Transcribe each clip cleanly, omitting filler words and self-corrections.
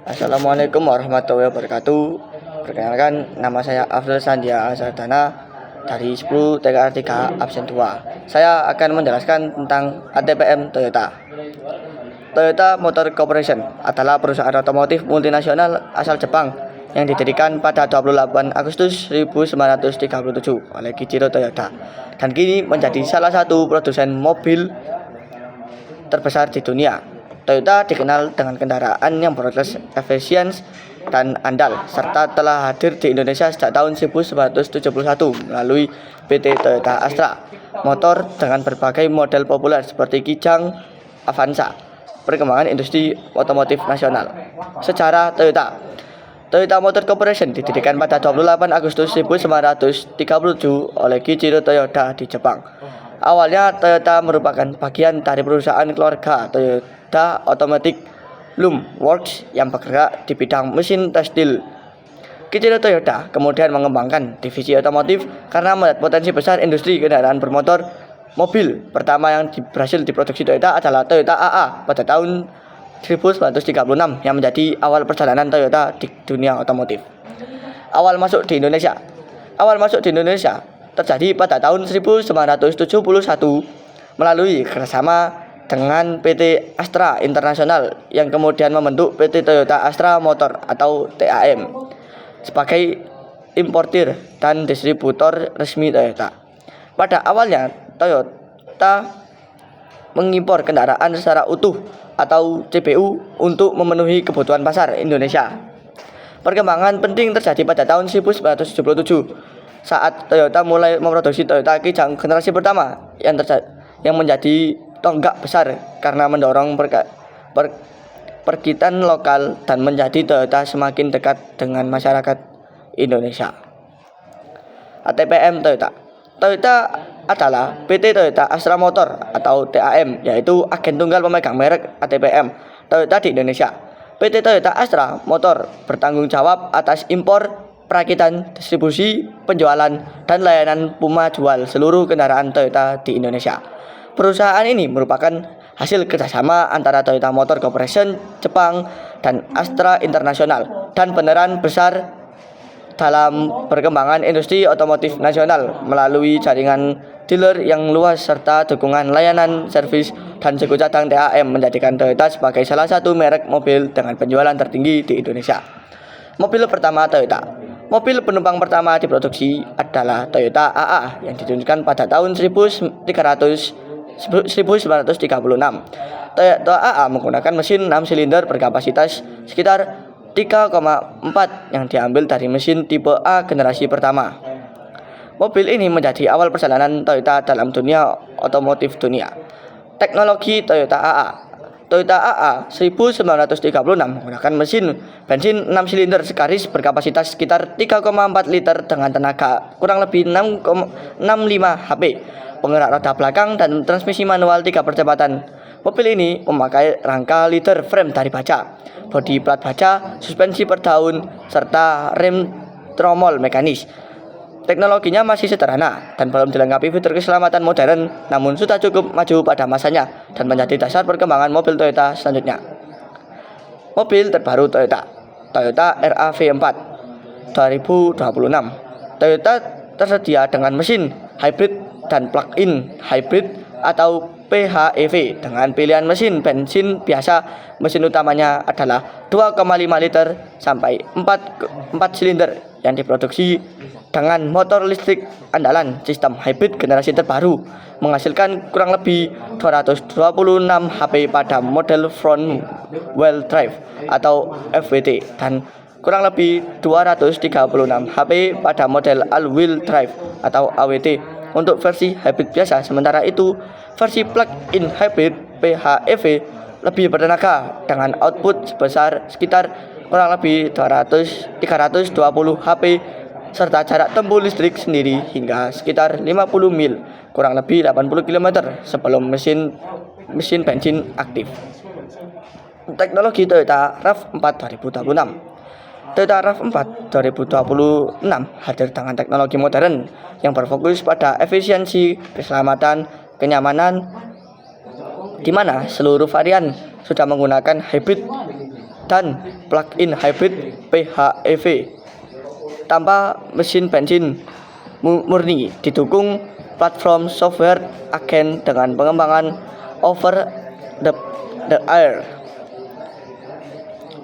Assalamualaikum warahmatullahi wabarakatuh. Perkenalkan, nama saya Afdal Sandia Azardana dari 10 TKR 3 absen 2. Saya akan menjelaskan tentang ATPM Toyota. Toyota Motor Corporation adalah perusahaan otomotif multinasional asal Jepang yang didirikan pada 28 Agustus 1937 oleh Kiichiro Toyota dan kini menjadi salah satu produsen mobil terbesar di dunia. Toyota dikenal dengan kendaraan yang berkualitas efisien dan andal, serta telah hadir di Indonesia sejak tahun 1971 melalui PT Toyota Astra Motor dengan berbagai model populer seperti Kijang, Avanza. Perkembangan industri otomotif nasional. Sejarah Toyota Motor Corporation didirikan pada 28 Agustus 1937 oleh Kiichiro Toyota di Jepang. Awalnya Toyota merupakan bagian dari perusahaan keluarga Toyota Automatic Loom Works yang bergerak di bidang mesin tekstil. Kiichiro Toyota kemudian mengembangkan divisi otomotif karena melihat potensi besar industri kendaraan bermotor. Mobil pertama yang berhasil diproduksi Toyota adalah Toyota AA pada tahun 1936 yang menjadi awal perjalanan Toyota di dunia otomotif. Awal masuk di Indonesia terjadi pada tahun 1971 melalui kerjasama dengan PT Astra International yang kemudian membentuk PT Toyota Astra Motor atau TAM sebagai importir dan distributor resmi Toyota. Pada awalnya Toyota mengimpor kendaraan secara utuh atau CBU untuk memenuhi kebutuhan pasar Indonesia. Perkembangan penting terjadi pada tahun 1977 saat Toyota mulai memproduksi Toyota Kijang generasi pertama yang menjadi tonggak besar karena mendorong perkitan lokal dan menjadi Toyota semakin dekat dengan masyarakat Indonesia. ATPM Toyota adalah PT Toyota Astra Motor atau TAM, yaitu agen tunggal pemegang merek ATPM Toyota di Indonesia. PT Toyota Astra Motor bertanggung jawab atas impor, perakitan, distribusi, penjualan, dan layanan pemajual seluruh kendaraan Toyota di Indonesia. Perusahaan ini merupakan hasil kerjasama antara Toyota Motor Corporation Jepang dan Astra International dan beneran besar dalam perkembangan industri otomotif nasional melalui jaringan dealer yang luas serta dukungan layanan servis dan suku cadang TAM menjadikan Toyota sebagai salah satu merek mobil dengan penjualan tertinggi di Indonesia. Mobil pertama Toyota. Mobil penumpang pertama diproduksi adalah Toyota AA yang diluncurkan pada tahun 1936. Toyota AA menggunakan mesin 6 silinder berkapasitas sekitar 3,4 yang diambil dari mesin tipe A generasi pertama. Mobil ini menjadi awal perjalanan Toyota dalam dunia otomotif dunia. Teknologi Toyota AA. Toyota AA 1936 menggunakan mesin bensin 6 silinder sekaris berkapasitas sekitar 3,4 liter dengan tenaga kurang lebih 6,65 HP, penggerak roda belakang dan transmisi manual 3 percepatan. Mobil ini memakai rangka leather frame dari baja, bodi plat baja, suspensi per daun, serta rem tromol mekanis. Teknologinya masih sederhana dan belum dilengkapi fitur keselamatan modern, namun sudah cukup maju pada masanya dan menjadi dasar perkembangan mobil Toyota selanjutnya. Mobil terbaru Toyota RAV4 2026. Toyota tersedia dengan mesin hybrid dan plug-in hybrid atau PHEV dengan pilihan mesin bensin biasa. Mesin utamanya adalah 2,5 liter sampai 4 silinder yang diproduksi dengan motor listrik andalan sistem hybrid generasi terbaru, menghasilkan kurang lebih 226 HP pada model front wheel drive atau FWD dan kurang lebih 236 HP pada model all wheel drive atau AWD untuk versi hybrid biasa. Sementara itu versi plug-in hybrid PHEV lebih bertenaga dengan output sebesar sekitar kurang lebih 320 HP serta jarak tempuh listrik sendiri hingga sekitar 50 mil, kurang lebih 80 km sebelum mesin bensin aktif. Teknologi Toyota RAV4 2026. Toyota RAV4 2026 hadir dengan teknologi modern yang berfokus pada efisiensi, keselamatan, kenyamanan, di mana seluruh varian sudah menggunakan hybrid dan plug-in hybrid PHEV. Tanpa mesin bensin murni, didukung platform software agen dengan pengembangan over the air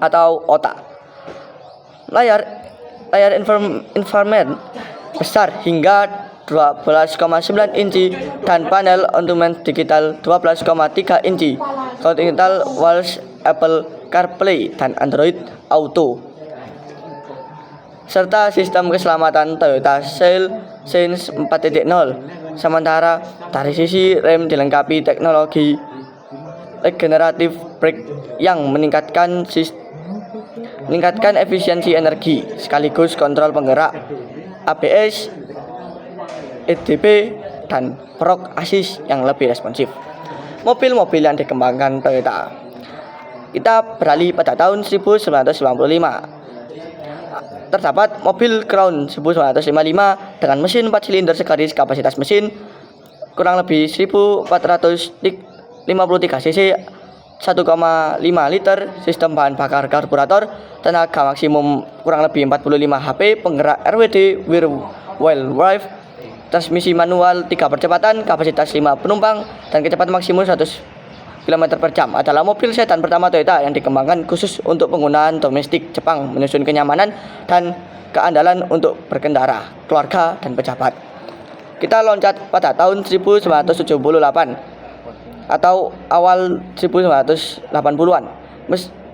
atau OTA. Layar infrared besar hingga 12,9 inci dan panel instrumen digital 12,3 inci. Continental Wireless, Apple CarPlay dan Android Auto, serta sistem keselamatan Toyota Sense 4.0. Sementara dari sisi rem dilengkapi teknologi regenerative brake yang meningkatkan efisiensi energi sekaligus kontrol penggerak ABS, EDP, dan Park Assist yang lebih responsif. Mobil-mobil yang dikembangkan Toyota. Kita beralih pada tahun 1995. Terdapat mobil Crown 1955 dengan mesin 4 silinder segaris, kapasitas mesin kurang lebih 1453 cc, 1,5 liter, sistem bahan bakar karburator, tenaga maksimum kurang lebih 45 HP, penggerak RWD rear wheel drive, transmisi manual 3 percepatan, kapasitas 5 penumpang, dan kecepatan maksimum 100 km per jam. Adalah mobil sedan pertama Toyota yang dikembangkan khusus untuk penggunaan domestik Jepang, menyusun kenyamanan dan keandalan untuk berkendara, keluarga, dan pejabat. Kita loncat pada tahun 1978 atau awal 1980-an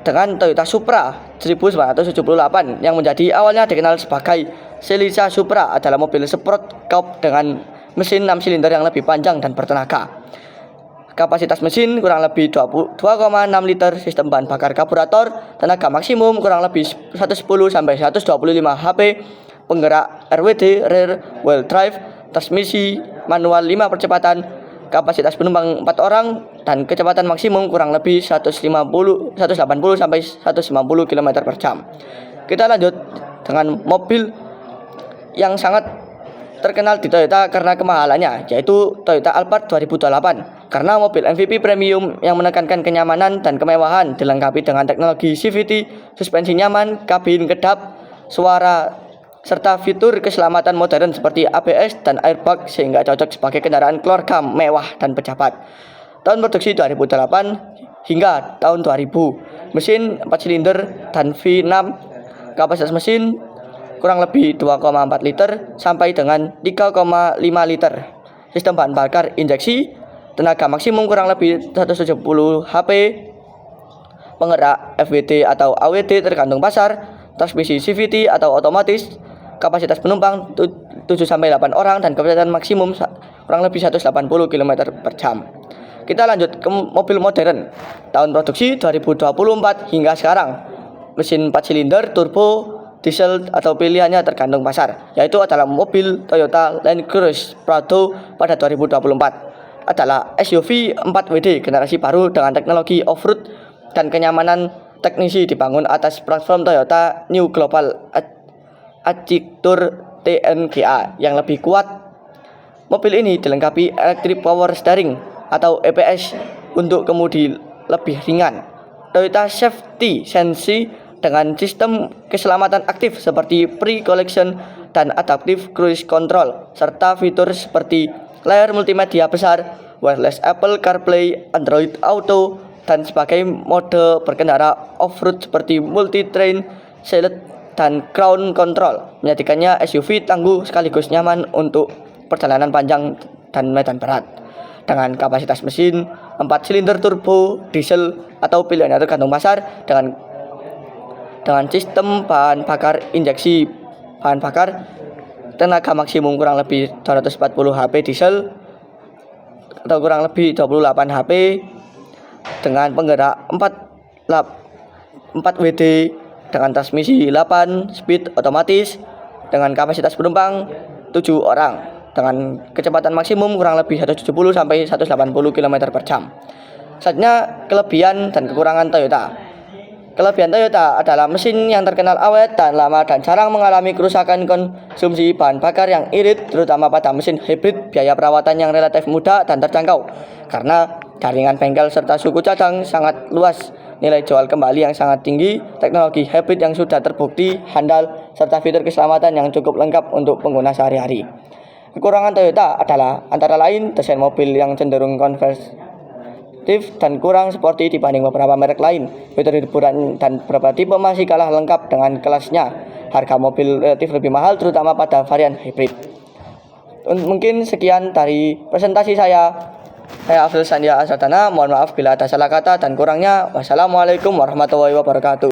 dengan Toyota Supra 1978 yang menjadi awalnya dikenal sebagai Celica Supra. Adalah mobil sport coupe dengan mesin 6 silinder yang lebih panjang dan bertenaga. Kapasitas mesin kurang lebih 2,6 liter, sistem bahan bakar karburator, tenaga maksimum kurang lebih 110 sampai 125 HP, penggerak RWD rear wheel drive, transmisi manual 5 percepatan, kapasitas penumpang 4 orang, dan kecepatan maksimum kurang lebih 180 sampai 190 km per jam. Kita lanjut dengan mobil yang sangat terkenal di Toyota karena kemahalannya, yaitu Toyota Alphard 2008. Karena mobil MVP premium yang menekankan kenyamanan dan kemewahan, dilengkapi dengan teknologi CVT, suspensi nyaman, kabin kedap suara, serta fitur keselamatan modern seperti ABS dan airbag, sehingga cocok sebagai kendaraan keluarga mewah dan pejabat. Tahun produksi 2008 hingga tahun 2000, mesin 4 silinder dan V6, kapasitas mesin kurang lebih 2,4 liter sampai dengan 3,5 liter, sistem bahan bakar injeksi, tenaga maksimum kurang lebih 170 HP, penggerak FWD atau AWD tergantung pasar, transmisi CVT atau otomatis, kapasitas penumpang 7-8 orang, dan kecepatan maksimum kurang lebih 180 km per jam. Kita lanjut ke mobil modern. Tahun produksi 2024 hingga sekarang. Mesin 4 silinder turbo, diesel atau pilihannya tergantung pasar, yaitu adalah mobil Toyota Land Cruiser Prado pada 2024. Adalah SUV 4WD generasi baru dengan teknologi off-road dan kenyamanan teknisi, dibangun atas platform Toyota New Global Architecture TNGA yang lebih kuat. Mobil ini dilengkapi Electric Power Steering atau EPS untuk kemudi lebih ringan, Toyota Safety Sense dengan sistem keselamatan aktif seperti pre-collision dan adaptive cruise control, serta fitur seperti layar multimedia besar, wireless Apple CarPlay, Android Auto, dan sebagai mode berkendara off-road seperti multi-train, select, dan ground control. Menjadikannya SUV tangguh sekaligus nyaman untuk perjalanan panjang dan medan berat. Dengan kapasitas mesin 4 silinder turbo, diesel, atau pilihannya tergantung pasar, dengan sistem bahan bakar injeksi bahan bakar, tenaga maksimum kurang lebih 240 HP diesel atau kurang lebih 28 HP, dengan penggerak 4WD dengan transmisi 8 speed otomatis, dengan kapasitas penumpang 7 orang, dengan kecepatan maksimum kurang lebih 170 sampai 180 km per jam. Selanjutnya, kelebihan dan kekurangan Toyota. Kelebihan Toyota adalah mesin yang terkenal awet dan lama dan jarang mengalami kerusakan konsumsi bahan bakar yang irit, terutama pada mesin hybrid. Biaya perawatan yang relatif mudah dan terjangkau karena jaringan bengkel serta suku cadang sangat luas. nilai jual kembali yang sangat tinggi, teknologi hybrid yang sudah terbukti handal, serta fitur keselamatan yang cukup lengkap untuk pengguna sehari-hari. Kekurangan Toyota adalah antara lain desain mobil yang cenderung konservatif dan kurang sporty dibanding beberapa merek lain. Fitur hiburan dan beberapa tipe masih kalah lengkap dengan kelasnya. Harga mobil relatif lebih mahal terutama pada varian hybrid. Mungkin sekian dari presentasi saya. Saya Afil Sandia Asatana, mohon maaf bila ada salah kata dan kurangnya. Wassalamualaikum warahmatullahi wabarakatuh.